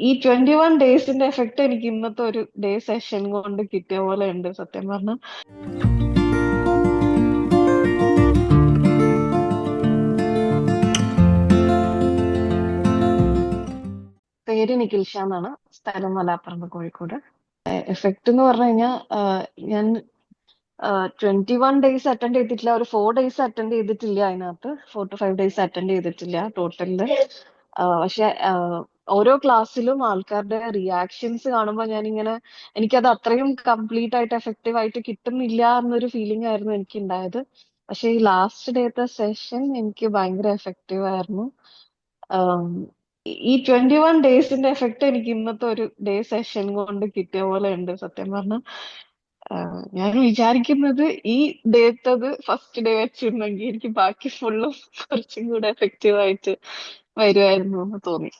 ഈ 21 ഡേയ്സിന്റെ എഫക്ട് എനിക്ക് ഇന്നത്തെ ഒരു ഡേ സെഷൻ കൊണ്ട് കിട്ടിയ പോലെ ഉണ്ട് സത്യം പറഞ്ഞ. പേര് നിഖിൽഷ എന്നാണ്, സ്ഥലം മലാപ്പറമ്പ് കോഴിക്കോട്. എഫക്ട് എന്ന് പറഞ്ഞു കഴിഞ്ഞാൽ ഞാൻ 21 ഡേയ്സ് അറ്റൻഡ് ചെയ്തിട്ടില്ല, ഒരു 4 ഡേയ്സ് അറ്റൻഡ് ചെയ്തിട്ടില്ല, അതിനകത്ത് 4 to 5 ഡേയ്സ് അറ്റൻഡ് ചെയ്തിട്ടില്ല ടോട്ടലില്. പക്ഷെ ഓരോ ക്ലാസ്സിലും ആൾക്കാരുടെ റിയാക്ഷൻസ് കാണുമ്പോൾ ഞാനിങ്ങനെ എനിക്കത് അത്രയും കംപ്ലീറ്റ് ആയിട്ട് എഫക്റ്റീവ് ആയിട്ട് കിട്ടുന്നില്ല എന്നൊരു ഫീലിംഗ് ആയിരുന്നു എനിക്ക് ഉണ്ടായത്. പക്ഷെ ഈ ലാസ്റ്റ് ഡേത്തെ സെഷൻ എനിക്ക് ഭയങ്കര എഫക്റ്റീവ് ആയിരുന്നു. ആം, ഈ 21 ഡേയ്സിന്റെ എഫക്ട് എനിക്ക് ഇന്നത്തെ ഒരു ഡേ സെഷൻ കൊണ്ട് കിട്ടിയ പോലെ ഉണ്ട് സത്യം പറഞ്ഞ. ഞാൻ വിചാരിക്കുന്നത് ഈ ഡേറ്റത് ഫസ്റ്റ് ഡേ വെച്ചിരുന്നെങ്കിൽ എനിക്ക് ബാക്കി ഫുള്ളും കുറച്ചും കൂടെ എഫക്റ്റീവ് ആയിട്ട് വരുമായിരുന്നു എന്ന് തോന്നി.